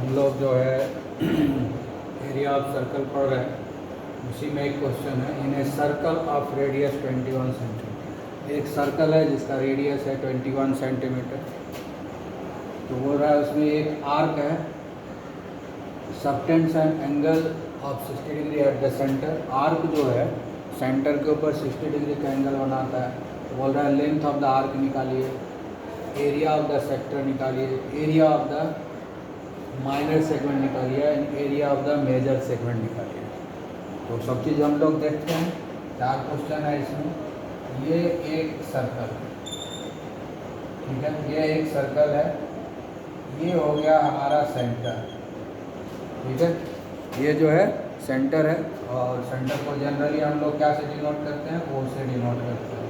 हम लोग जो है एरिया ऑफ सर्कल पढ़ रहे हैं, उसी में एक क्वेश्चन है। In a circle of radius 21 centimetre, एक सर्कल है जिसका रेडियस है 21 सेंटीमीटर। तो बोल रहा है उसमें एक आर्क है, subtends an angle of 60 degree at the centre. Arc जो है सेंटर के ऊपर 60 डिग्री का एंगल बनाता है। तो बोल रहा है लेंथ ऑफ द आर्क निकालिए, एरिया ऑफ द सेक्टर निकालिए, area of the minor segment निकालिए, area of the major segment निकालिए। तो सब चीज़ हम लोग देखते हैं। 4 क्वेश्चन है इसमें। ये एक सर्कल, ठीक है, ये एक सर्कल है, ये हो गया हमारा सेंटर, ठीक है, ये जो है सेंटर है। और सेंटर को जनरली हम लोग क्या से डिनोट करते हैं, ओ से डिनोट करते हैं।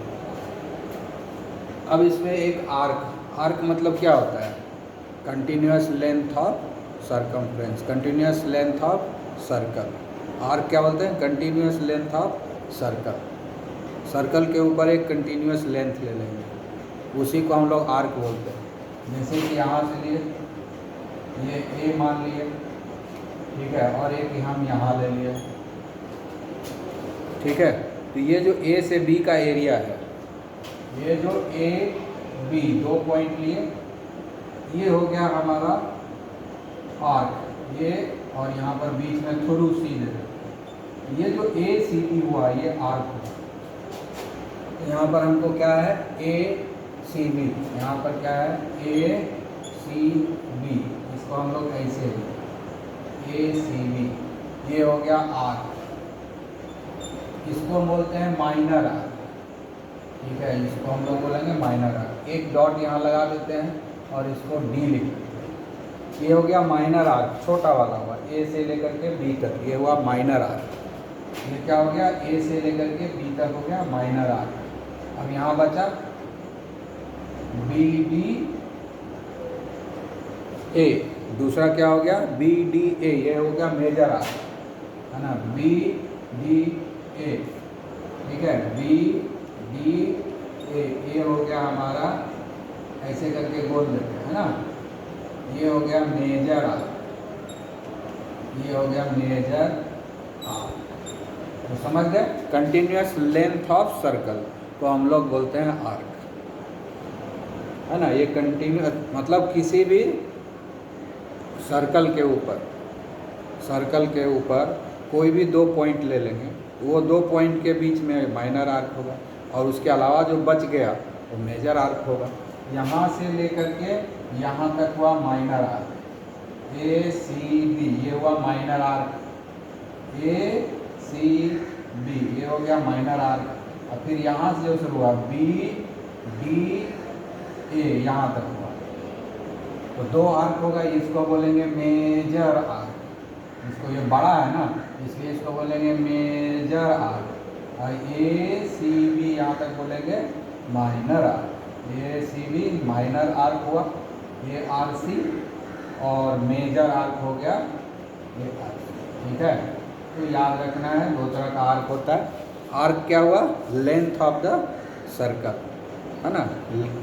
अब इसमें एक आर्क, आर्क मतलब क्या होता है, continuous length of circumference, continuous length of circle. Arc क्या बोलते हैं, continuous length of circle. Circle के ऊपर एक कंटिन्यूस लेंथ ले लेंगे, उसी को हम लोग आर्क बोलते हैं। जैसे कि यहाँ से लिए ये ए मान लिए, ठीक है, और एक हम यहाँ ले लिए, ठीक है। तो ये जो ए से बी का एरिया है, ये जो ए बी 2 पॉइंट लिए, ये हो गया हमारा आर्क, ये, और यहाँ पर बीच में थ्रू सी दे दे। ये जो ए सी बी हुआ ये आर्क है। यहाँ पर हमको क्या है, ए सी बी, यहाँ पर क्या है, ए सी बी, इसको हम लोग ऐसे ए सी बी, ये हो गया आर्क। इसको बोलते हैं माइनर आर्क, ठीक है, इसको हम लोग बोलेंगे माइनर आर्क। एक डॉट यहाँ लगा देते हैं और इसको डी लिख देते हैं। ये हो गया माइनर आर्क, छोटा वाला हुआ, ए से लेकर के बी तक, ये हुआ माइनर आर्क। ये क्या हो गया, ए से लेकर के बी तक हो गया माइनर आर्क। अब यहाँ बचा बी डी ए, दूसरा क्या हो गया, बी डी ए, ये हो गया मेजर आर्क, है ना, बी डी ए, ठीक है, बी डी ए, ये हो गया हमारा, ऐसे करके बोल देते हैं, है ना। ये हो गया मेजर आर्क, ये हो गया मेजर आर्क। तो समझ गए, कंटिन्यूस लेंथ ऑफ सर्कल को हम लोग बोलते हैं आर्क, है ना। ये कंटिन्यूस मतलब किसी भी सर्कल के ऊपर, सर्कल के ऊपर कोई भी 2 पॉइंट ले लेंगे, वो 2 पॉइंट के बीच में माइनर आर्क होगा, और उसके अलावा जो बच गया वो मेजर आर्क होगा। यहाँ से लेकर के यहाँ तक हुआ minor arc, A C B, ये हुआ minor arc, A C B, ये हो गया माइनर आर्क। और फिर यहाँ से जो शुरू हुआ बी डी ए, यहाँ तक हुआ, तो 2 आर्क होगा, इसको बोलेंगे मेजर आर्क। इसको, ये बड़ा है ना, इसलिए इसको बोलेंगे मेजर आर्क। और ए सी बी यहाँ तक बोलेंगे minor arc. A C B minor arc हुआ, ये आर सी, और मेजर आर्क हो गया ये आर्क, ठीक है। तो याद रखना है 2 तरह का आर्क होता है। आर्क क्या हुआ, लेंथ ऑफ द सर्कल, है ना,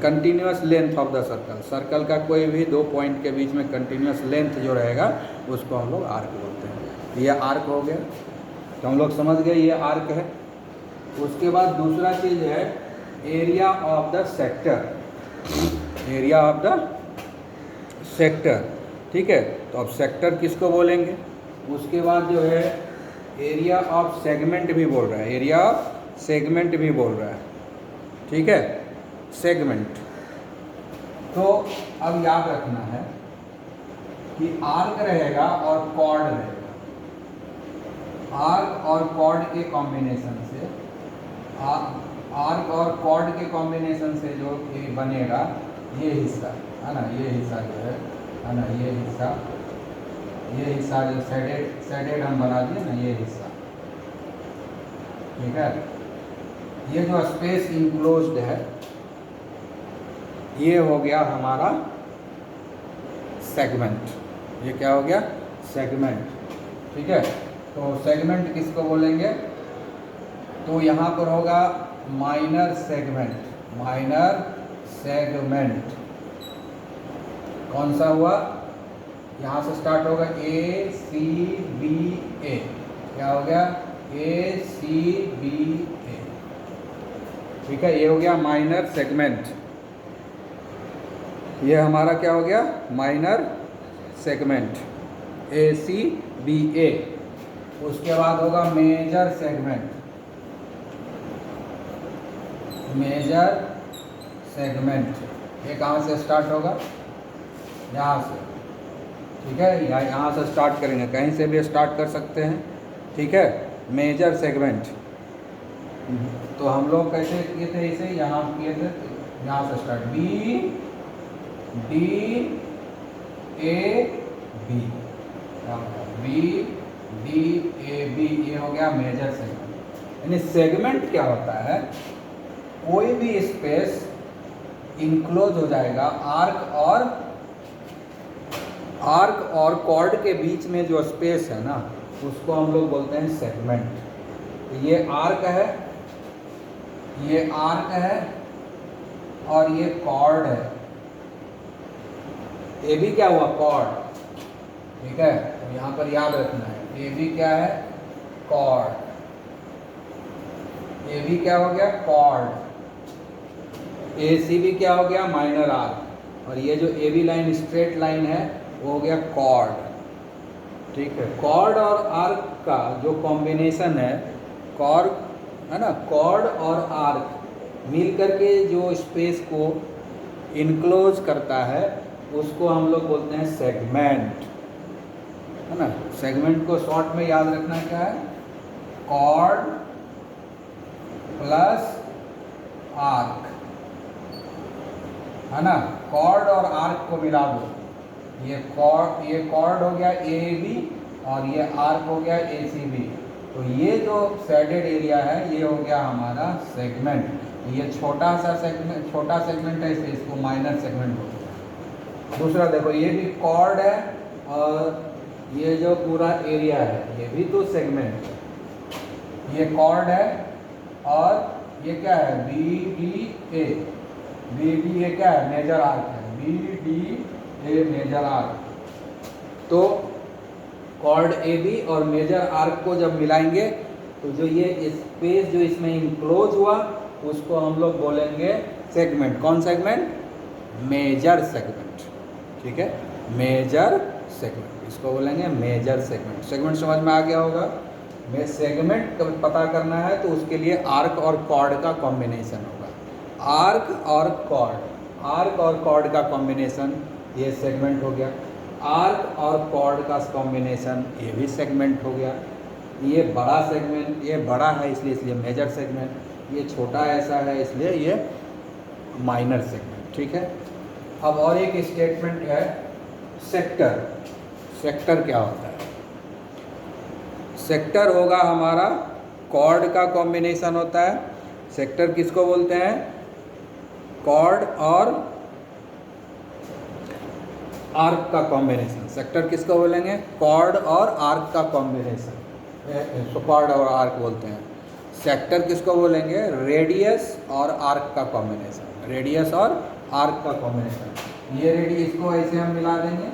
continuous length of the circle. Circle का कोई भी 2 पॉइंट के बीच में कंटिन्यूस लेंथ जो रहेगा उसको हम लोग आर्क बोलते हैं। ये आर्क हो गया, तो हम लोग समझ गए ये आर्क है। उसके बाद दूसरा चीज़ है area of the sector, area of the sector, ठीक है। तो अब सेक्टर किसको बोलेंगे, उसके बाद जो है एरिया ऑफ सेगमेंट भी बोल रहा है, एरिया ऑफ सेगमेंट भी बोल रहा है, ठीक है, सेगमेंट। तो अब याद रखना है कि आर्क रहेगा और कॉर्ड रहेगा। आर्क और कॉर्ड के कॉम्बिनेशन से, आर्क और कॉर्ड के कॉम्बिनेशन से जो ये बनेगा, ये हिस्सा, है ना, ये हिस्सा जो है ना, ये हिस्सा जो शेडेड हम बना दिए ना, ये हिस्सा, ठीक है। ये जो स्पेस इंक्लोज्ड है, ये हो गया हमारा सेगमेंट। ये क्या हो गया, सेगमेंट, ठीक है। तो सेगमेंट किसको बोलेंगे, तो यहाँ पर होगा माइनर सेगमेंट, माइनर सेगमेंट कौन सा हुआ, यहाँ से स्टार्ट होगा ए सी बी ए, क्या हो गया ए सी बी ए, ठीक है। ये हो गया माइनर सेगमेंट, ये हमारा क्या हो गया minor segment A C B A. उसके बाद होगा मेजर सेगमेंट, मेजर सेगमेंट ये कहाँ से स्टार्ट होगा, यहाँ से, ठीक है। यहाँ से स्टार्ट करेंगे, कहीं से भी स्टार्ट कर सकते हैं, ठीक है। मेजर सेगमेंट तो हम लोग कैसे किए थे, इसे यहाँ किए थे, यहाँ से start B D A B, B D A B, ये हो गया मेजर सेगमेंट। यानी सेगमेंट क्या होता है, कोई भी स्पेस इनक्लोज हो जाएगा आर्क और कॉर्ड के बीच में जो स्पेस है ना, उसको हम लोग बोलते हैं सेगमेंट। ये आर्क है, ये आर्क है और ये कॉर्ड है, ये भी क्या हुआ कॉर्ड, ठीक है। तो यहाँ पर याद रखना है ये भी क्या है कॉर्ड, ये भी क्या हो गया कॉर्ड, ए सी भी क्या हो गया माइनर आर्क, और ये जो A B line straight line है वो हो गया कॉर्ड, ठीक है। कॉर्ड और आर्क का जो कॉम्बिनेशन है, कॉर्ड है ना, कॉर्ड और आर्क मिल करके जो स्पेस को इनक्लोज करता है उसको हम लोग बोलते हैं सेगमेंट, है ना। सेगमेंट को शॉर्ट में याद रखना क्या है, कॉर्ड प्लस आर्क, है ना। कॉर्ड और आर्क को मिला दो, ये कॉर्ड हो गया ए बी और ये आर्क हो गया ए सी बी, तो ये जो शेडेड एरिया है ये हो गया हमारा सेगमेंट। ये छोटा सेगमेंट है इसलिए इसको माइनर सेगमेंट बोलते हैं। दूसरा देखो ये भी कॉर्ड है और ये जो पूरा एरिया है ये भी तो सेगमेंट है, ये कॉर्ड है और ये क्या है बी डी ए क्या है मेजर आर्क है, B D A major arc. तो कॉर्ड ए बी और मेजर आर्क को जब मिलाएंगे तो जो ये स्पेस जो इसमें इनक्लोज हुआ उसको हम लोग बोलेंगे सेगमेंट। कौन सेगमेंट, मेजर सेगमेंट, ठीक है, मेजर सेगमेंट, इसको बोलेंगे मेजर सेगमेंट। सेगमेंट समझ में आ गया होगा। में सेगमेंट पता करना है तो उसके लिए आर्क और कॉर्ड का कॉम्बिनेशन होगा, आर्क और कॉर्ड का कॉम्बिनेशन ये सेगमेंट हो गया, आर्क और कॉर्ड का कॉम्बिनेशन ये भी सेगमेंट हो गया। ये बड़ा सेगमेंट, ये बड़ा है इसलिए मेजर सेगमेंट, ये छोटा ऐसा है इसलिए ये माइनर सेगमेंट, ठीक है। अब और एक स्टेटमेंट है सेक्टर। सेक्टर क्या होता है, सेक्टर होगा हमारा कॉर्ड का कॉम्बिनेशन होता है। सेक्टर किसको बोलते हैं, कॉर्ड और आर्क का कॉम्बिनेशन। सेक्टर किसको बोलेंगे, कॉर्ड और आर्क का कॉम्बिनेशन, कॉर्ड और आर्क बोलते हैं। सेक्टर किसको बोलेंगे, रेडियस और आर्क का कॉम्बिनेशन, रेडियस और आर्क का कॉम्बिनेशन। ये रेडियस को ऐसे हम मिला देंगे,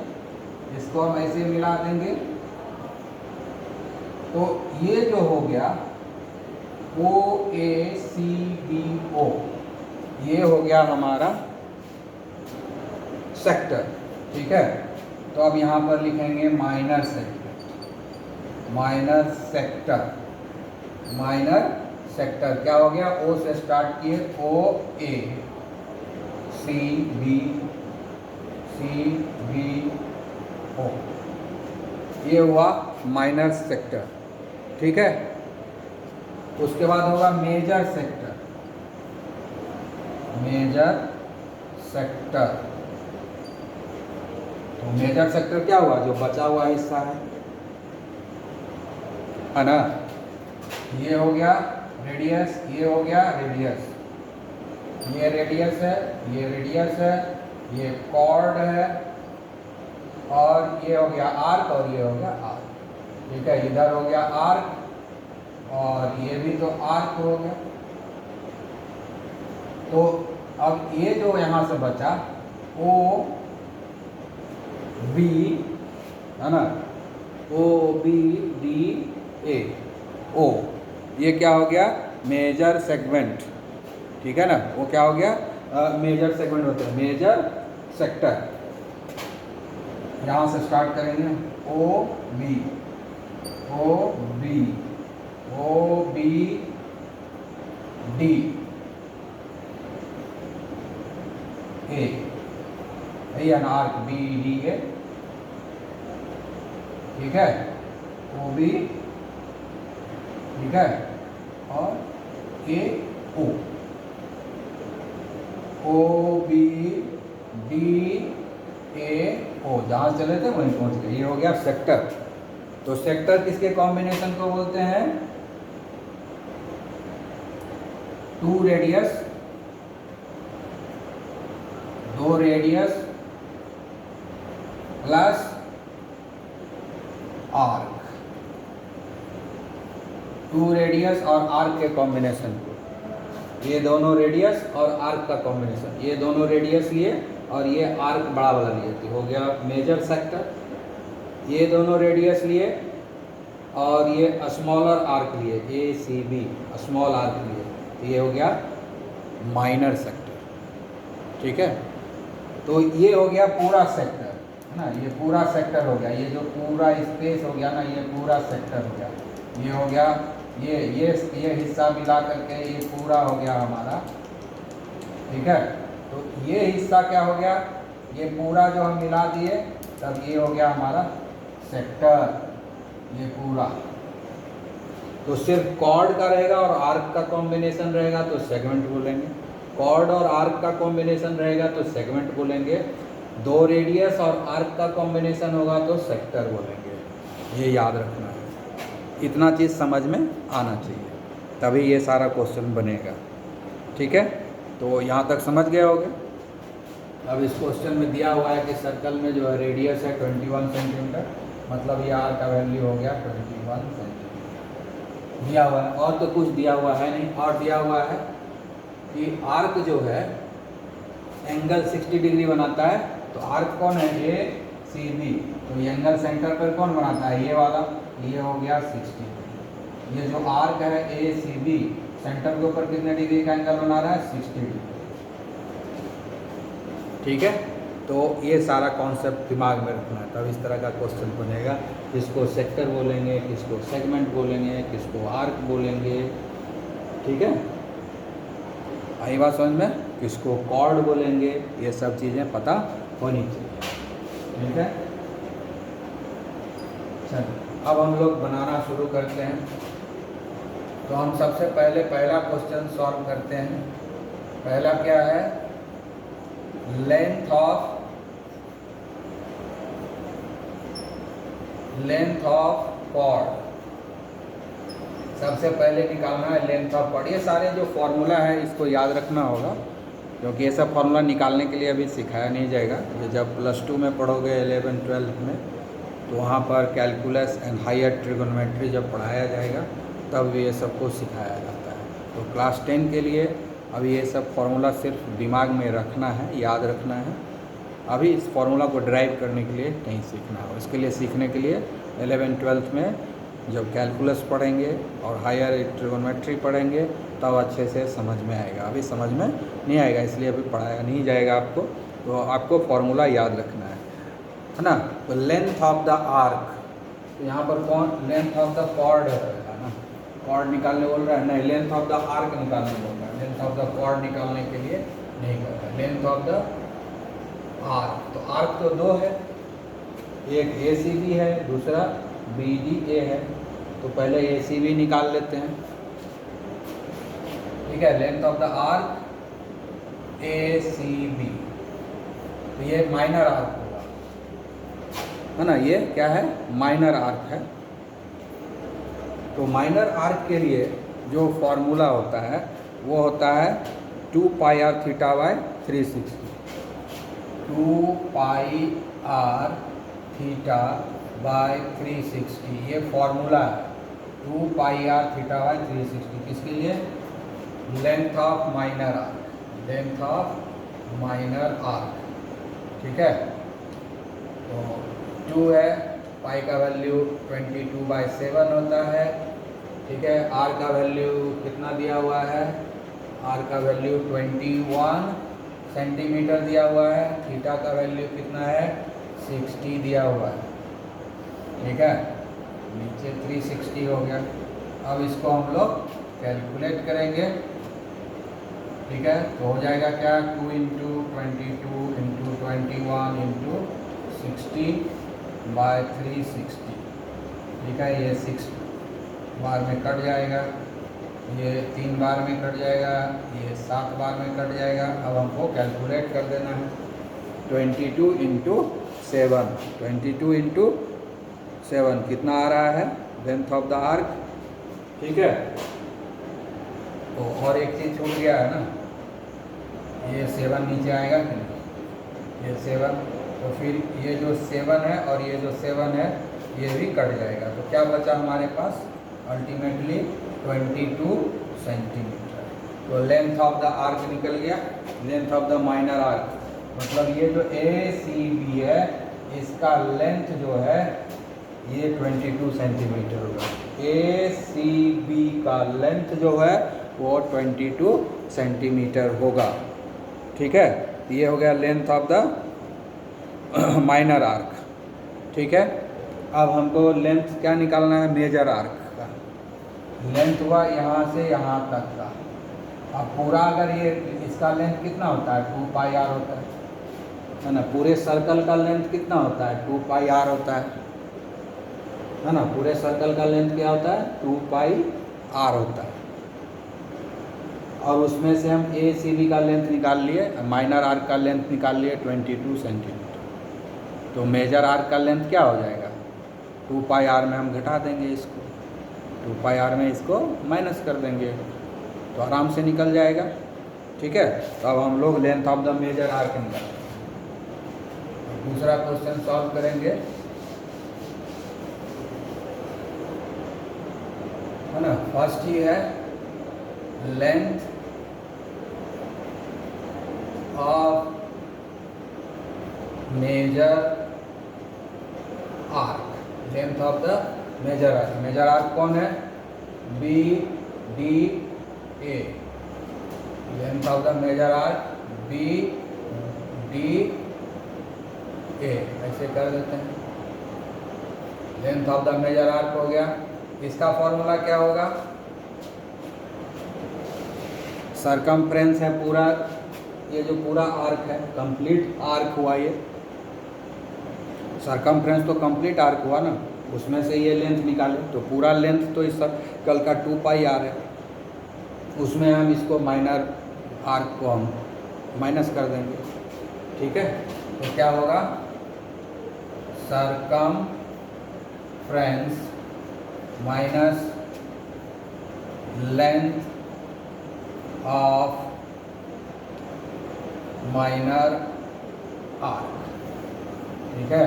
इसको हम ऐसे मिला देंगे, तो ये जो हो गया ओ ए सी बी ओ, ये हो गया हमारा सेक्टर, ठीक है। तो अब यहाँ पर लिखेंगे minor sector, minor sector, minor sector क्या हो गया, ओ से स्टार्ट किए, ओ ए सी बी ओ, ये हुआ माइनर सेक्टर, ठीक है। उसके बाद होगा मेजर सेक्टर, मेजर सेक्टर। तो मेजर सेक्टर क्या हुआ, जो बचा हुआ हिस्सा है ना, ये हो गया रेडियस, ये हो गया रेडियस, ये रेडियस है, ये रेडियस है, ये कॉर्ड है, और ये हो गया आर्क और ये हो गया आर्क, ठीक है। इधर हो गया आर्क और ये भी तो आर्क हो गया। तो अब ये जो यहाँ से बचा ओ बी है ना, ओ बी डी ए ओ, ये क्या हो गया, मेजर सेगमेंट, ठीक है ना, वो क्या हो गया, मेजर सेगमेंट होते हैं, मेजर सेक्टर। यहाँ से स्टार्ट करेंगे, O B O B O B D A, यही है ना, आर्क बी डी ए, ठीक है, ओ बी, ठीक है, और ए O, O B D A ओ, जहाँ चले थे वहीं पहुँच गए, ये हो गया सेक्टर। तो सेक्टर किसके कॉम्बिनेशन को बोलते हैं, टू रेडियस, दो radius plus arc, two radius और आर्क के कॉम्बिनेशन को, ये दोनों रेडियस और आर्क का कॉम्बिनेशन, ये दोनों रेडियस लिए और ये आर्क बड़ा वाला लिए, तो हो गया मेजर सेक्टर। ये दोनों रेडियस लिए और ये स्मॉलर आर्क लिए, ए सी बी स्मॉल आर्क लिए, तो ये हो गया माइनर सेक्टर, ठीक है। तो ये हो गया पूरा सेक्टर, है ना, ये पूरा सेक्टर हो गया, ये जो पूरा स्पेस हो गया ना, ये पूरा सेक्टर हो गया, ये हो गया, ये हिस्सा मिला करके ये पूरा हो गया हमारा, ठीक है। तो ये हिस्सा क्या हो गया, ये पूरा जो हम मिला दिए, तब ये हो गया हमारा सेक्टर, ये पूरा। तो सिर्फ कॉर्ड का रहेगा और आर्क का कॉम्बिनेशन रहेगा तो सेगमेंट बोलेंगे, कॉर्ड और आर्क का कॉम्बिनेशन रहेगा तो सेगमेंट बोलेंगे, दो रेडियस और आर्क का कॉम्बिनेशन होगा तो सेक्टर बोलेंगे। ये याद रखना है, इतना चीज़ समझ में आना चाहिए, तभी ये सारा क्वेश्चन बनेगा, ठीक है। तो यहाँ तक समझ गए होगे। अब इस क्वेश्चन में दिया हुआ है कि सर्कल में जो है रेडियस है 21 सेंटीमीटर, मतलब ये आर का वैल्यू हो गया 21 सेंटीमीटर दिया हुआ है, और तो कुछ दिया हुआ है नहीं। और दिया हुआ है कि आर्क जो है एंगल 60 डिग्री बनाता है, तो आर्क कौन है, ए सी बी, तो ये एंगल सेंटर पर कौन बनाता है, ये वाला, ये हो गया 60 डिग्री। ये जो आर्क है ए सी बी सेंटर के ऊपर कितने डिग्री का एंगल बना रहा है, 60 डिग्री, ठीक है। तो ये सारा कॉन्सेप्ट दिमाग में रखना है, तब इस तरह का क्वेश्चन बनेगा। किसको सेक्टर बोलेंगे, किसको सेगमेंट बोलेंगे, किसको आर्क बोलेंगे, ठीक है, आई बात समझ में, किसको कॉर्ड बोलेंगे, ये सब चीज़ें पता होनी चाहिए, ठीक है। चलिए अब हम लोग बनाना शुरू करते हैं। तो हम सबसे पहले पहला क्वेश्चन सॉल्व करते हैं। पहला क्या है, लेंथ ऑफ कॉर्ड, सबसे पहले निकालना है लेंथ ऑफ कॉर्ड। ये सारे जो फॉर्मूला है इसको याद रखना होगा, क्योंकि ये सब फॉर्मूला निकालने के लिए अभी सिखाया नहीं जाएगा। ये जब +2 में पढ़ोगे 11-12 में, तो वहाँ पर कैलकुलस एंड हायर ट्रिगोनोमेट्री जब पढ़ाया जाएगा तब ये सब कुछ सिखाया जाता है। तो क्लास 10 के लिए अभी ये सब फार्मूला सिर्फ दिमाग में रखना है, याद रखना है। अभी इस फार्मूला को ड्राइव करने के लिए नहीं सीखना हो। इसके लिए सीखने के लिए 11-12 में जब कैलकुलस पढ़ेंगे और हायर ट्रिगोनोमेट्री पढ़ेंगे तब अच्छे से समझ में आएगा। अभी समझ में नहीं आएगा, इसलिए अभी पढ़ाया नहीं जाएगा आपको। तो आपको फार्मूला याद रखना है ना। तो लेंथ ऑफ द आर्क, तो यहाँ पर कौन, लेंथ ऑफ द कॉर्ड है ना, कॉर्ड निकालने बोल रहा है, नहीं लेंथ ऑफ द आर्क निकालने बोल रहा है। लेंथ ऑफ द कॉर्ड निकालने के लिए नहीं कर रहा है, लेंथ ऑफ द आर्क। तो आर्क तो दो है, एक ए सी बी है, दूसरा बी डी ए है। तो पहले ए सी बी निकाल लेते हैं, ठीक है। Length of the arc A C B, तो ये माइनर आर्क होगा, है ना। ये क्या है, माइनर आर्क है। तो माइनर आर्क के लिए जो फॉर्मूला होता है वो होता है 2 pi r theta by 360। 2 pi r theta by 360, ये फॉर्मूला है। 2 पाई आर थीटा बाय 360 किसके लिए, length of minor arc, length of minor arc, ठीक है। तो 2 है पाई का वैल्यू 22/7 होता है। ठीक है, आर का वैल्यू कितना दिया हुआ है, आर का वैल्यू 21 सेंटीमीटर दिया हुआ है। थीटा का वैल्यू कितना है, 60 दिया हुआ है। ठीक है, नीचे 360 हो गया। अब इसको हम लोग कैलकुलेट करेंगे। ठीक है, तो हो जाएगा क्या, 2 × 22 × 21 × 60/360। ठीक है, ये 6 बार में कट जाएगा, ये 3 बार में कट जाएगा, ये 7 बार में कट जाएगा। अब हमको कैलकुलेट कर देना है। 22 × 7, 22 × 7 कितना आ रहा है, लेंथ ऑफ द आर्क। ठीक है, तो और एक चीज़ छूट गया है ना, ये 7 नीचे आएगा कि नहीं, ये 7, तो फिर ये जो 7 है और ये जो 7 है ये भी कट जाएगा। तो क्या बचा हमारे पास, अल्टीमेटली 22 सेंटीमीटर। तो लेंथ ऑफ द आर्क निकल गया, length of the minor arc, मतलब ये जो ACB है इसका लेंथ जो है ये 22 सेंटीमीटर होगा। ACB का लेंथ जो है वो 22 सेंटीमीटर होगा। ठीक है, ये हो गया length of the minor arc. ठीक है, अब हमको लेंथ क्या निकालना है, मेजर आर्क का। लेंथ हुआ यहाँ से यहाँ तक का। अब पूरा अगर ये इसका लेंथ कितना होता है, 2πr होता है ना। पूरे सर्कल का लेंथ कितना होता है, 2πr होता है ना। पूरे सर्कल का लेंथ क्या होता है, 2πr होता है। और उसमें से हम ACB का लेंथ निकाल लिए, माइनर आर्क का लेंथ निकाल लिए 22 सेंटीमीटर। तो मेजर आर्क का लेंथ क्या हो जाएगा, 2πr में हम घटा देंगे इसको, 2πr में इसको माइनस कर देंगे तो आराम से निकल जाएगा। ठीक है, तो अब हम लोग length of the major arc निकाल, दूसरा क्वेश्चन सॉल्व करेंगे, है ना। फर्स्ट ही है length of major arc, length of the major arc. Major arc कौन है, BDA। Length of the major arc BDA, ऐसे कर देते हैं। Length of the major arc हो गया। इसका फॉर्मूला क्या होगा, सरकमफ्रेंस है पूरा, ये जो पूरा आर्क है कंप्लीट आर्क हुआ, ये सरकमफ्रेंस तो कंप्लीट आर्क हुआ ना, उसमें से ये लेंथ निकाले तो पूरा लेंथ तो इस सर्कल का 2πr है, उसमें हम इसको माइनर आर्क को हम माइनस कर देंगे। ठीक है, तो क्या होगा, circumference minus length of minor arc. ठीक है,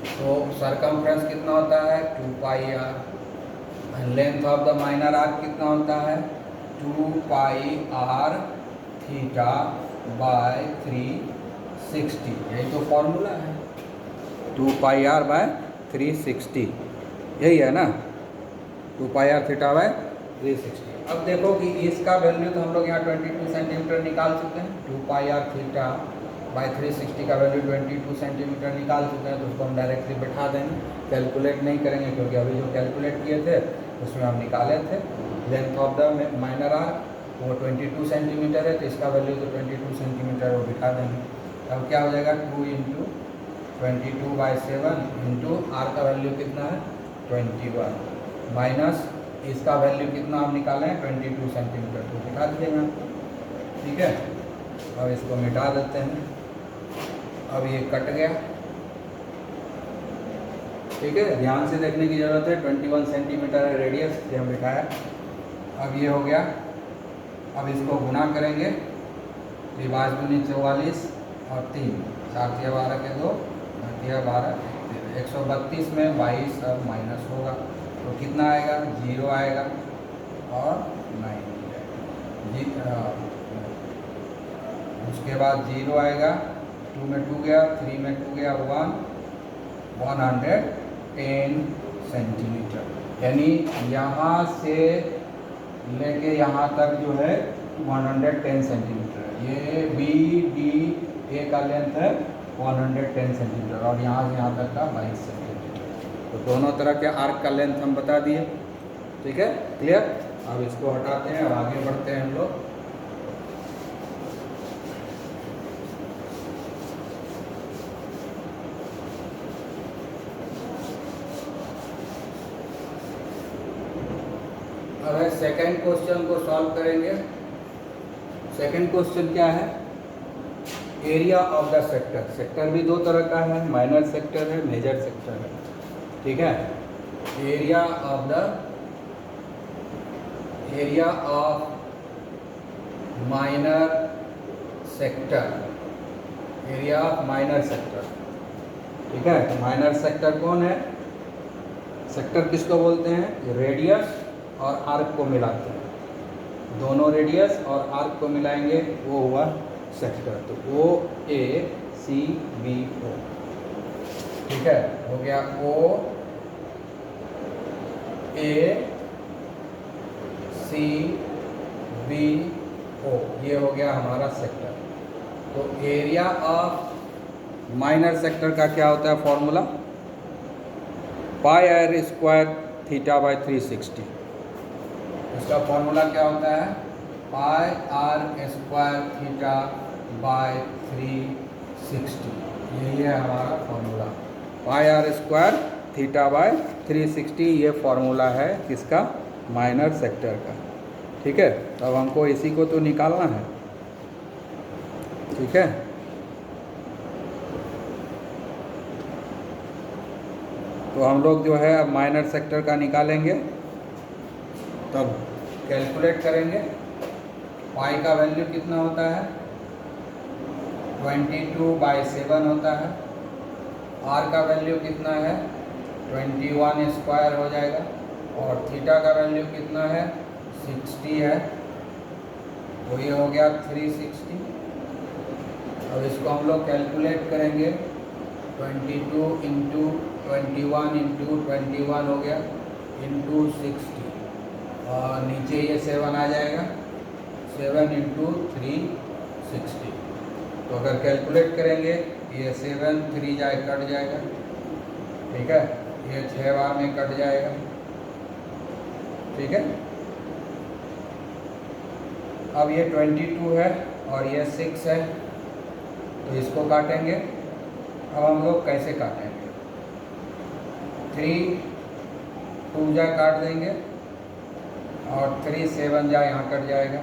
तो सरकमफ्रेंस कितना होता है, 2πr, length of the minor arc कितना होता है, 2πr θ/360। यही तो फॉर्मूला है, 2πr/360, यही है ना, 2πr θ/360। अब देखो कि इसका वैल्यू तो हम लोग यहाँ 22 सेंटीमीटर निकाल चुके हैं, 2πr θ/360 का वैल्यू 22 सेंटीमीटर निकाल चुके हैं। तो उसको हम डायरेक्टली बैठा देंगे, कैलकुलेट नहीं करेंगे, क्योंकि अभी जो कैलकुलेट किए थे उसमें हम निकाले थे length of the minor arc वो 22 सेंटीमीटर है, तो इसका वैल्यू तो 22 सेंटीमीटर वो बिठा देंगे। अब क्या हो जाएगा, 2 × 22/7 इंटू आर का वैल्यू कितना है 21 माइनस इसका वैल्यू कितना हम निकालें 22 सेंटीमीटर, तो मिटा दीजिएगा। ठीक है, और इसको मिटा देते हैं। अब ये कट गया। ठीक है, ध्यान से देखने की ज़रूरत है। 21 सेंटीमीटर है रेडियस, से हम बिठाया। अब ये हो गया। अब इसको गुना करेंगे, 22 दूनी 44 और 3, 4 × 12 के 2, 12 132 में 22 अब माइनस होगा तो कितना आएगा, 0 आएगा और 9 आएगा। उसके बाद 0 आएगा, 2 में 2 गया, 3 में 2 गया, 1 110 सेंटीमीटर, यानी यहाँ से लेके यहाँ तक जो है 110 सेंटीमीटर है। ये बी डी ए का लेंथ है 110 सेंटीमीटर और यहाँ से यहाँ तक का 22 सेंटीमीटर। तो दोनों तरह के आर्क का लेंथ हम बता दिए, ठीक है, क्लियर। अब इसको हटाते हैं और आगे बढ़ते हैं हम लोग। अब है सेकेंड क्वेश्चन को सॉल्व करेंगे। सेकेंड क्वेश्चन क्या है, area of the sector. Sector भी दो तरह का है, माइनर सेक्टर है, मेजर सेक्टर है, ठीक है। Area of minor sector, area of minor sector, ठीक है। तो माइनर सेक्टर कौन है, सेक्टर किसको बोलते हैं, रेडियस और आर्क को मिलाते हैं, दोनों रेडियस और आर्क को मिलाएंगे वो हुआ सेक्टर। तो ओ ए सी बी ओ, ठीक है, हो गया ओ ए सी बी ओ, ये हो गया हमारा सेक्टर। तो एरिया ऑफ माइनर सेक्टर का क्या होता है formula, pi are square theta by 360। इसका फॉर्मूला क्या होता है, pi are square theta by 360, यही है हमारा formula. Pi are square theta by 360 ये फॉर्मूला है किसका, माइनर सेक्टर का, ठीक है। अब हमको इसी को तो निकालना है, ठीक है। तो हम लोग जो है अब माइनर सेक्टर का निकालेंगे, तब कैलकुलेट करेंगे। पाई का वैल्यू कितना होता है, 22/7 होता है। आर का वैल्यू कितना है, 21 स्क्वायर हो जाएगा। और थीटा का वैल्यू कितना है, 60 है, तो ये हो गया 360। अब इसको हम लोग कैलकुलेट करेंगे, 22 इंटू 21 इंटू 21 हो गया इंटू 60, और नीचे ये 7 आ जाएगा, 7 इंटू 360। तो अगर कैलकुलेट करेंगे ये 7 3 जाए कट जाएगा, ठीक है, ये 6 बार में कट जाएगा, ठीक है। अब ये 22 है और ये 6 है, तो इसको काटेंगे। अब हम लोग कैसे काटेंगे, 3 2 जा काट देंगे और 3 7 जा यहाँ कट जाएगा।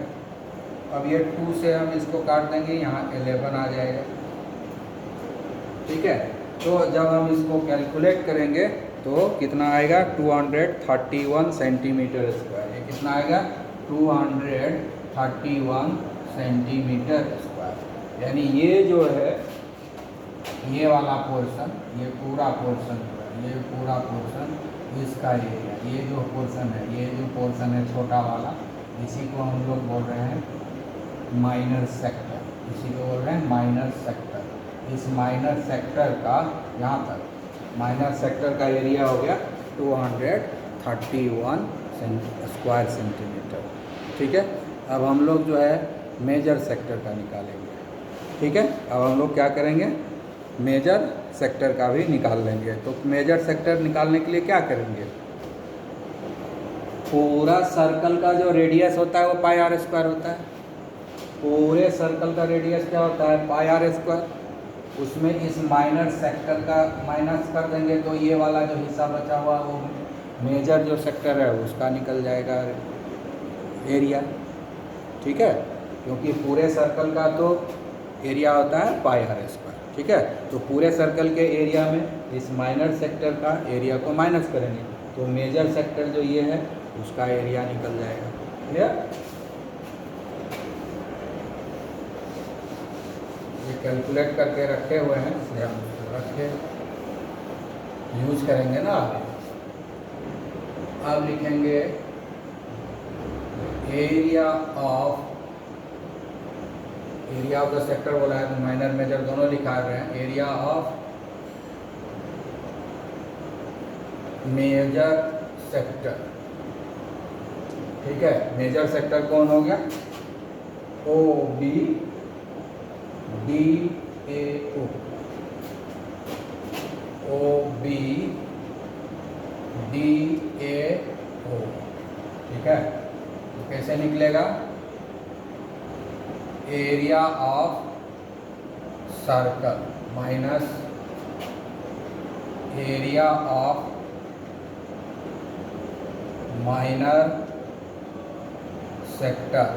अब ये 2 से हम इसको काट देंगे, यहाँ 11 आ जाएगा, ठीक है। तो जब हम इसको कैलकुलेट करेंगे तो कितना आएगा, 231 सेंटीमीटर स्क्वायर। ये कितना आएगा, 231 सेंटीमीटर स्क्वायर। यानी ये जो है, ये वाला पोर्शन, ये पूरा पोर्शन, ये पूरा पोर्शन इसका एरिया, ये जो पोर्शन है, ये जो पोर्शन है छोटा वाला, इसी को हम लोग बोल रहे हैं माइनर सेक्टर, इसी को बोल रहे हैं माइनर सेक्टर। इस माइनर सेक्टर का यहाँ तक माइनर सेक्टर का एरिया हो गया 231 स्क्वायर सेंटीमीटर, ठीक है। अब हम लोग जो है मेजर सेक्टर का निकालेंगे, ठीक है। अब हम लोग क्या करेंगे, मेजर सेक्टर का भी निकाल लेंगे। तो मेजर सेक्टर निकालने के लिए क्या करेंगे, पूरा सर्कल का जो रेडियस होता है वो पाई आर स्क्वायर होता है। पूरे सर्कल का रेडियस क्या होता है, पाई आर स्क्वायर। उसमें इस माइनर सेक्टर का माइनस कर देंगे, तो ये वाला जो हिस्सा बचा हुआ वो मेजर जो सेक्टर है उसका निकल जाएगा एरिया, ठीक है। क्योंकि पूरे सर्कल का तो एरिया होता है पाई आर स्क्वायर, ठीक है। तो पूरे सर्कल के एरिया में इस माइनर सेक्टर का एरिया को माइनस करेंगे, तो मेजर सेक्टर जो ये है उसका एरिया निकल जाएगा, क्लियर। ये कैलकुलेट करके रखे हुए हैं, इसलिए हम रख के यूज करेंगे ना आगे। अब लिखेंगे एरिया ऑफ द सेक्टर बोला है, तो माइनर मेजर दोनों लिखा रहे हैं। एरिया ऑफ मेजर सेक्टर, ठीक है। मेजर सेक्टर कौन हो गया? O B D A O, O B D A O, ठीक है। तो कैसे निकलेगा? Area of circle minus area of minor sector,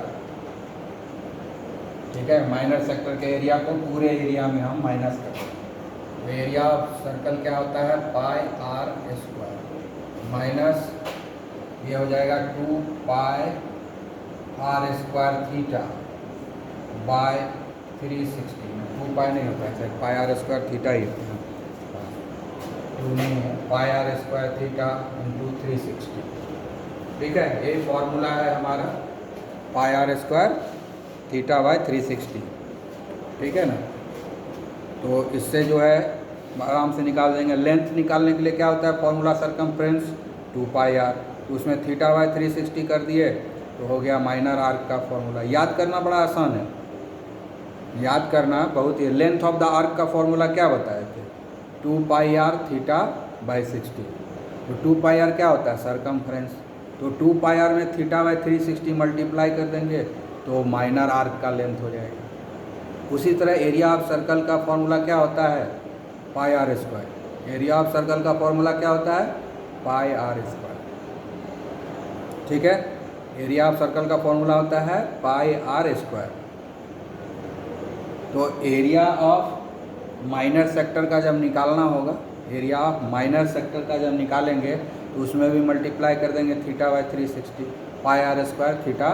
ठीक है। माइनर सेक्टर के एरिया को पूरे एरिया में हम माइनस करते हैं। तो एरिया ऑफ सर्कल क्या होता है? पाई आर स्क्वायर माइनस ये हो जाएगा 2 pi are square theta by 360 में 2 पाई नहीं होता है, पाई आर स्क्वायर थीटा ही होता है, 2 नहीं है, pi are square theta into 360, ठीक है। ये फॉर्मूला है हमारा पाई आर स्क्वायर थीटा बाय 360, ठीक है ना। तो इससे जो है आराम से निकाल देंगे। लेंथ निकालने के लिए क्या होता है फॉर्मूला? सरकमफ्रेंस 2 पाई आर, तो उसमें थीटा बाय 360 कर दिए तो हो गया माइनर आर्क का फॉर्मूला। याद करना बड़ा आसान है, याद करना बहुत ही। लेंथ ऑफ द आर्क का फॉर्मूला क्या बताए थे? 2 पाई आर थीटा बाय 60। तो 2 पाई आर क्या होता है? सरकमफ्रेंस। तो 2 पाई आर में थीटा बाय 360 मल्टीप्लाई कर देंगे तो माइनर आर्क का लेंथ हो जाएगा। उसी तरह एरिया ऑफ सर्कल का फॉर्मूला क्या होता है? Pi are square. Area of circle का फॉर्मूला क्या होता है? पाई आर स्क्वायर, ठीक है। एरिया ऑफ सर्कल का फॉर्मूला होता है पाई आर स्क्वायर। तो एरिया ऑफ माइनर सेक्टर का जब निकालना होगा, एरिया ऑफ माइनर सेक्टर का जब निकालेंगे तो उसमें भी मल्टीप्लाई कर देंगे theta by 360, pi are square theta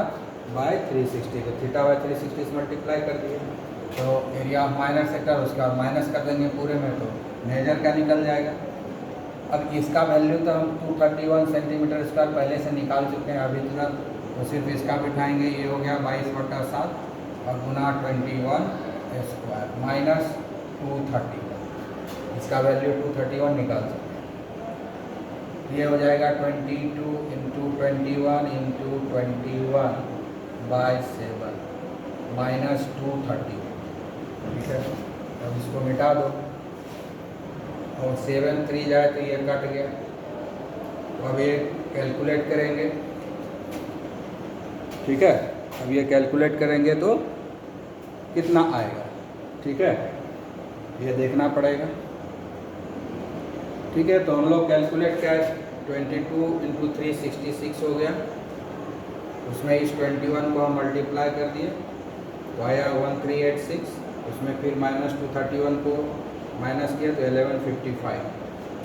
by 360, तो थीटा बाय 360 से मल्टीप्लाई कर दिए तो एरिया ऑफ माइनर सेक्टर, उसके बाद माइनस कर देंगे पूरे में तो मेजर का निकल जाएगा। अब इसका वैल्यू तो हम 231 सेंटीमीटर स्क्वायर पहले से निकाल चुके हैं अभी तुरंत, तो सिर्फ इसका बिठाएंगे। ये हो गया 22/7 और गुना 21 स्क्वायर माइनस 230, इसका वैल्यू 231 निकाल सकते हैं। ये हो जाएगा 22 इंटू 21 इंटू 21/7 माइनस 230, ठीक है। अब इसको मिटा दो और 7 3 जाए तो ये कट गया। तो अब ये कैलकुलेट करेंगे, ठीक है। अब ये कैलकुलेट करेंगे तो कितना आएगा, ठीक है, ये देखना पड़ेगा, ठीक है। तो हम लोग कैलकुलेट क्या है, 22 इंटू 366 हो गया, उसमें इस 21 को हम मल्टीप्लाई कर दिए तो आया 1386, उसमें फिर माइनस 231 को माइनस किया तो 1155।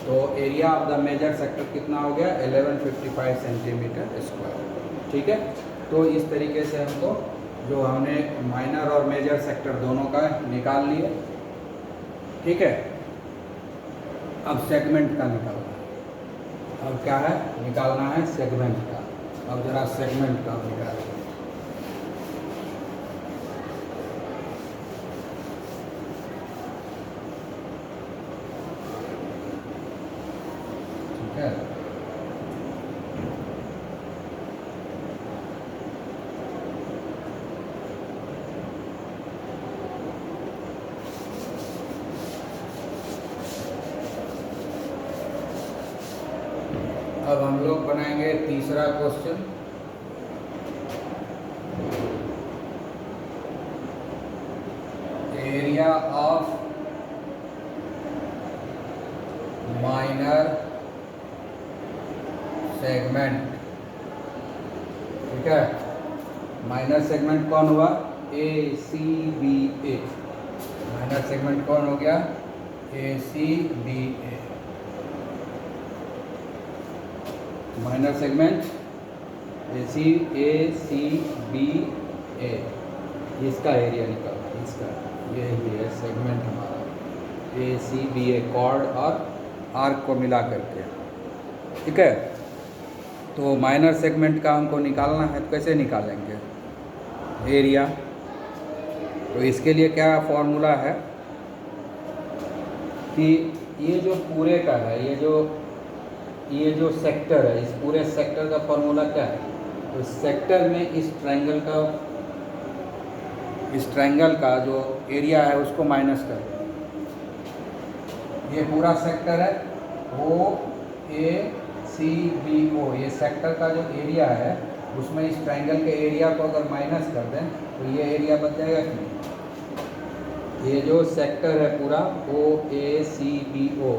तो area of the major sector कितना हो गया? 1155 सेंटीमीटर स्क्वायर, ठीक है। तो इस तरीके से हमको जो हमने माइनर और मेजर सेक्टर दोनों का निकाल लिए, ठीक है। अब सेगमेंट का निकालना है। अब क्या है? निकालना है सेगमेंट का। अब जरा सेगमेंट का निकालें, ठीक है। अब हम लोग बनाएंगे तीसरा question. Area of minor segment, ठीक है। माइनर सेगमेंट कौन हुआ? A C B A. Minor segment कौन हो गया? A C B A. Minor segment A C B A, इसका एरिया निकालना, इसका ये ही है सेगमेंट हमारा A C B A, chord और आर्क को मिला करके, ठीक है। तो माइनर सेगमेंट का हमको निकालना है, तो कैसे निकालेंगे एरिया? तो इसके लिए क्या फॉर्मूला है कि ये जो पूरे का है, ये जो ये जो सेक्टर है, इस पूरे सेक्टर का फॉर्मूला क्या है? तो सेक्टर में इस ट्रायंगल का जो एरिया है उसको माइनस कर दो। ये पूरा सेक्टर है ओ ए सी बी ओ, ये सेक्टर का जो एरिया है उसमें इस ट्रायंगल के एरिया को अगर माइनस कर दें तो ये एरिया बच जाएगा कि नहीं? ये जो सेक्टर है पूरा ओ ए सी बी ओ,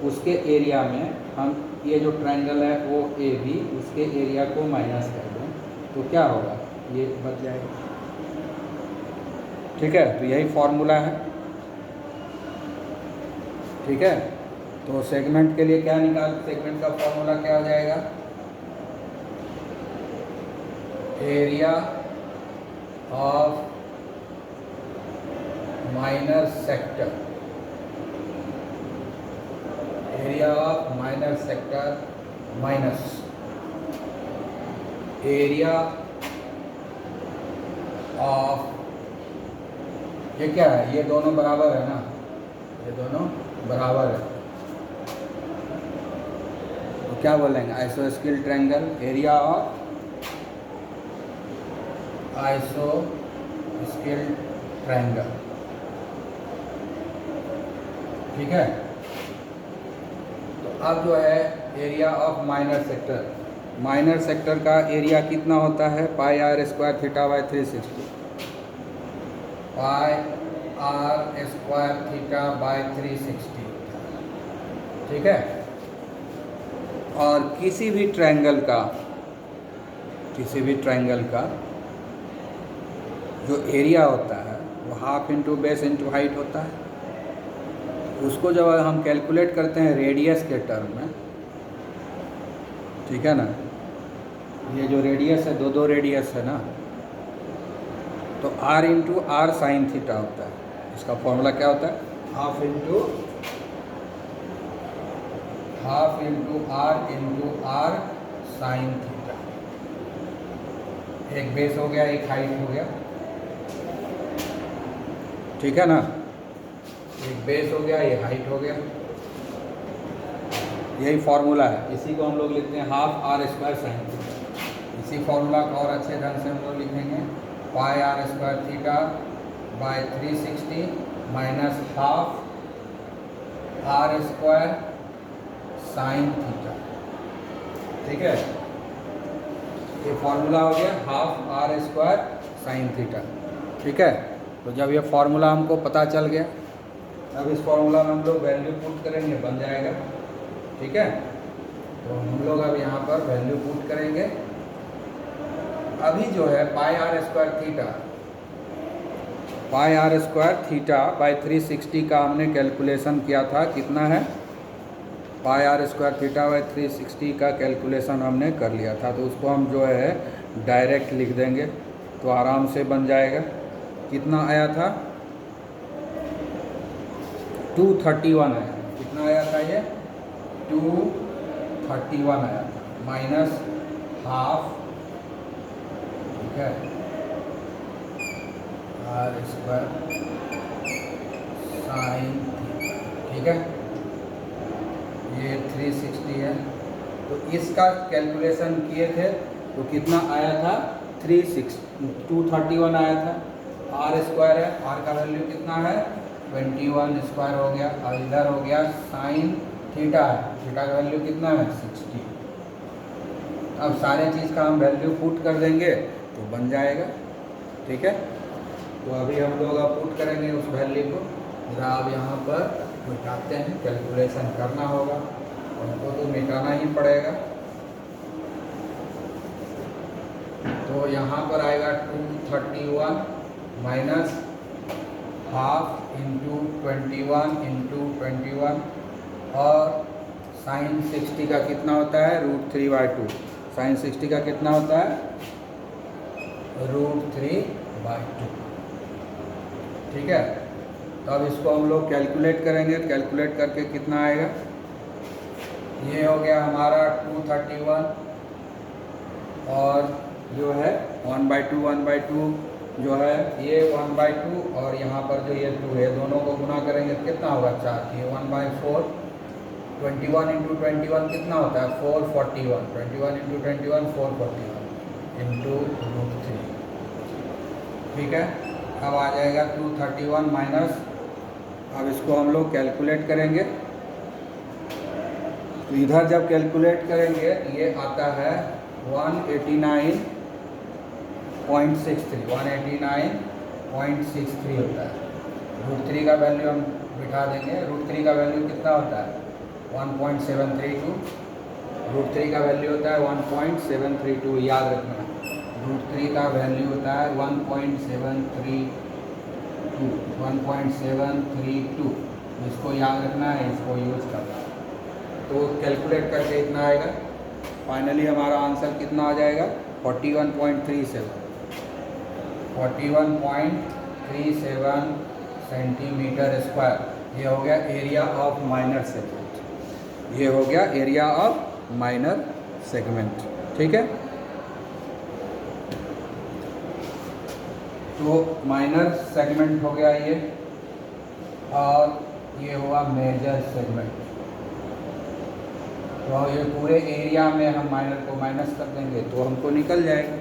उसके एरिया में हम ये जो ट्रायंगल है ओ ए बी, उसके एरिया को माइनस कर दें तो क्या होगा? ये बच जाएगा। ठीक है, तो यही फॉर्मूला है। ठीक है, तो सेगमेंट के लिए क्या सेगमेंट का फॉर्मूला क्या हो जाएगा? Area of minor sector, area of minor sector minus area of, ये क्या है? ये दोनों बराबर है ना, ये दोनों बराबर है तो क्या बोलेंगे? आइसोस्केल ट्रायंगल, एरिया ऑफ आइसोस्केल ट्रायंगल। ठीक है, तो अब जो है एरिया ऑफ माइनर सेक्टर का एरिया कितना होता है? Pi are square theta by 360, pi are square theta by 360। ठीक है, और किसी भी ट्रायंगल का जो एरिया होता है वो half into base into height होता है। उसको जब हम कैलकुलेट करते हैं रेडियस के टर्म में, ठीक है ना, ये जो रेडियस है, दो रेडियस है ना, तो r into R sine theta होता है। इसका फॉर्मूला क्या होता है? Half into R sine theta. एक बेस हो गया, एक हाइट हो गया। ठीक है ना, एक बेस हो गया, ये हाइट हो गया। यही फॉर्मूला है, इसी को हम लोग लिखते हैं half r square sine theta. इसी फॉर्मूला को और अच्छे ढंग से हम लोग लिखेंगे, pi are square theta by 360 minus half r square sine theta. ठीक है, ये फॉर्मूला हो गया half r square sine theta. ठीक है, तो जब ये फॉर्मूला हमको पता चल गया, अब इस फॉर्मूला में हम लोग वैल्यू पुट करेंगे, बन जाएगा। ठीक है, तो हम लोग अब यहाँ पर वैल्यू पुट करेंगे। अभी जो है pi are square theta by 360 का हमने कैलकुलेशन किया था, कितना है? Pi are square theta by 360 का कैलकुलेशन हमने कर लिया था, तो उसको हम जो है डायरेक्ट लिख देंगे तो आराम से बन जाएगा। कितना आया था? 231 आया। कितना आया था ये? 231 आया था, माइनस हाफ, ठीक है, आर स्क्वायर साइन थीटा। ठीक है, ये 360 है, तो इसका कैलकुलेशन किए थे तो कितना आया था? 231 आया था। आर स्क्वायर है, आर का वैल्यू कितना है? 21 स्क्वायर हो गया, और इधर हो गया साइन थीटा है, थीटा का वैल्यू कितना है? 60। अब सारे चीज़ का हम वैल्यू पुट कर देंगे तो बन जाएगा। ठीक है, तो अभी हम लोग अब पुट करेंगे उस वैल्यू को। जरा आप यहाँ पर मिटाते हैं, कैलकुलेशन करना होगा, उनको तो मिटाना ही पड़ेगा। तो यहाँ पर आएगा 231 माइनस हाफ इंटू 21 और साइन 60 का कितना होता है? √3/2। साइन 60 का कितना होता है? √3/2। ठीक है, तो अब इसको हम लोग कैलकुलेट करेंगे, कैलकुलेट करके कितना आएगा? ये हो गया हमारा 231 और जो है 1/2 जो है ये 1/2 और यहाँ पर जो ये 2 है, दोनों को गुना करेंगे तो कितना होगा? 4। ये 1/4 21 इंटू 21 कितना होता है 441, 21 इंटू 21 441 इंटू √3। ठीक है, अब आ जाएगा 231 माइनस, अब इसको हम लोग कैलकुलेट करेंगे। तो इधर जब कैलकुलेट करेंगे ये आता है 189.63, 189.63 होता है। √3 का वैल्यू हम बिठा देंगे। √3 का वैल्यू कितना होता है 1.732, √3 का वैल्यू होता है 1.732, याद रखना। √3 का वैल्यू होता है 1.732, इसको याद रखना है, इसको यूज़ करना है। तो कैलकुलेट करके इतना आएगा। फाइनली हमारा आंसर कितना आ जाएगा 41.37, 41.37 सेंटीमीटर स्क्वायर। ये हो गया एरिया ऑफ माइनर सेगमेंट, ये हो गया एरिया ऑफ माइनर सेगमेंट। ठीक है, तो माइनर सेगमेंट हो गया ये, और ये हुआ मेजर सेगमेंट। तो ये पूरे एरिया में हम माइनर को माइनस कर देंगे तो हमको निकल जाएगा।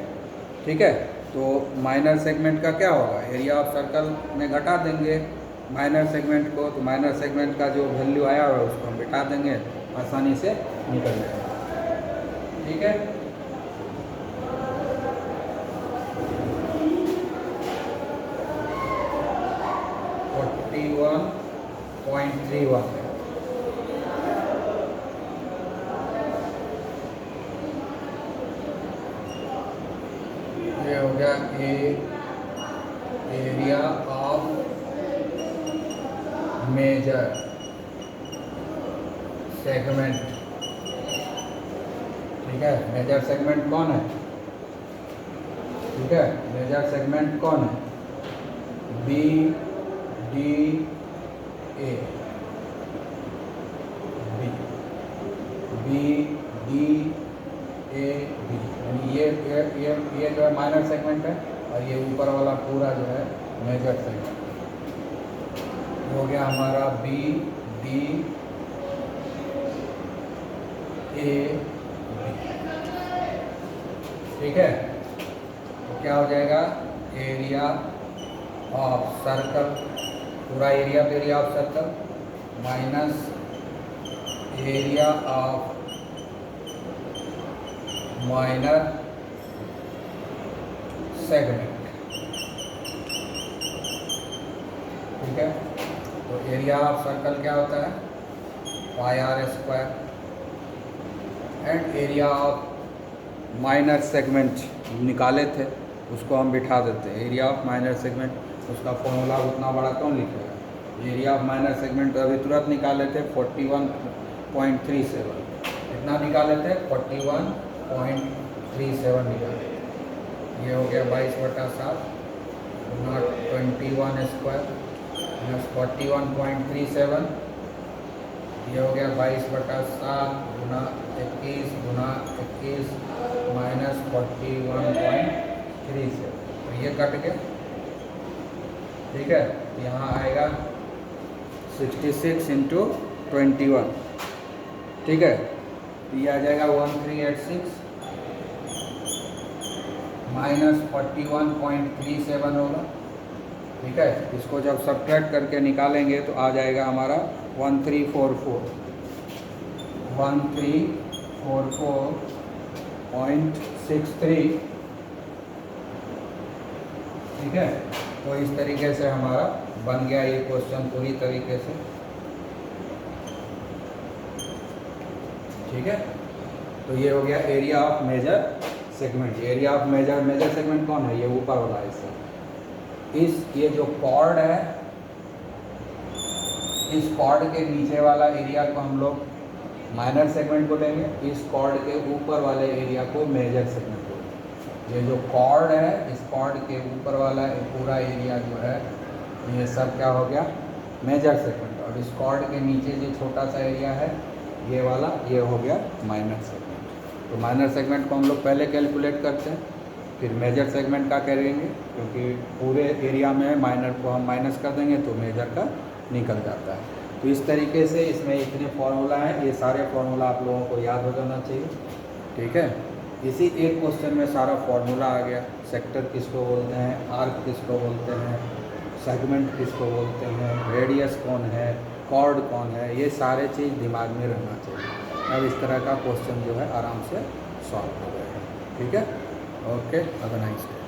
ठीक है, तो माइनर सेगमेंट का क्या होगा, एरिया ऑफ सर्कल में घटा देंगे माइनर सेगमेंट को, तो माइनर सेगमेंट का जो वैल्यू आया हुआ है उसको हम बिठा देंगे, आसानी से निकल जाएगा। ठीक है, ये हो गया एरिया ऑफ मेजर सेगमेंट। ठीक है, मेजर सेगमेंट कौन है, ठीक है, मेजर सेगमेंट कौन है, BDA, BDAB, यानी ये जो है माइनर सेगमेंट है, और ये ऊपर वाला पूरा जो है मेजर सेगमेंट हो गया हमारा BDAB। ठीक है, तो क्या हो जाएगा एरिया ऑफ सर्कल, पूरा एरिया तो area of circle minus area of minor segment. ठीक है, तो एरिया ऑफ सर्कल क्या होता है πr² and area of minor segment निकाले थे उसको हम बिठा देते हैं। एरिया ऑफ माइनर सेगमेंट, उसका फॉर्मूला उतना बड़ा कौन लिखेगा, एरिया ऑफ माइनर सेगमेंट तो अभी तुरंत निकाले थे 41.37, कितना निकाले थे 41.37 निकाले। ये हो गया 22/7 गुना 21² प्लस 41.37, ये हो गया 22/7 गुना 21 माइनस 41.37, तो ये कट गया। ठीक है, यहाँ आएगा 66 इंटू 21। ठीक है, ये आ जाएगा 1386 माइनस 41.37 होगा। ठीक है, इसको जब सब्ट्रैक्ट करके निकालेंगे तो आ जाएगा हमारा 1344.63। ठीक है, तो इस तरीके से हमारा बन गया ये क्वेश्चन पूरी तरीके से। ठीक है, तो ये हो गया area of major segment. Area of major segment कौन है, ये ऊपर वाला हिस्सा। ये जो कॉर्ड है, इस कॉर्ड के नीचे वाला एरिया को हम लोग माइनर सेगमेंट बोलेंगे, इस कॉर्ड के ऊपर वाले एरिया को मेजर सेगमेंट बोलेंगे। ये जो कॉर्ड है, इस कॉर्ड के ऊपर वाला पूरा एरिया जो है ये सब क्या हो गया मेजर सेगमेंट, और इस कॉर्ड के नीचे जो छोटा सा एरिया है ये वाला, ये हो गया माइनर सेगमेंट। तो माइनर सेगमेंट को हम लोग पहले कैलकुलेट करते हैं, फिर मेजर सेगमेंट का करेंगे, क्योंकि पूरे एरिया में माइनर को हम माइनस कर देंगे तो मेजर का निकल जाता है। तो तो इस तरीके से इसमें इतने फार्मूला हैं, ये सारे फार्मूला आप लोगों को याद हो जाना चाहिए, ठीक है। इसी एक क्वेश्चन में सारा फार्मूला आ गया। सेक्टर किसको बोलते हैं, आर्क किसको बोलते हैं, सेगमेंट किसको बोलते हैं, रेडियस कौन है, कॉर्ड कौन है, ये सारे चीज़ दिमाग में रहना चाहिए। अब इस तरह का क्वेश्चन जो है आराम से सॉल्व हो जाएगा, ठीक है। Okay, have a nice day.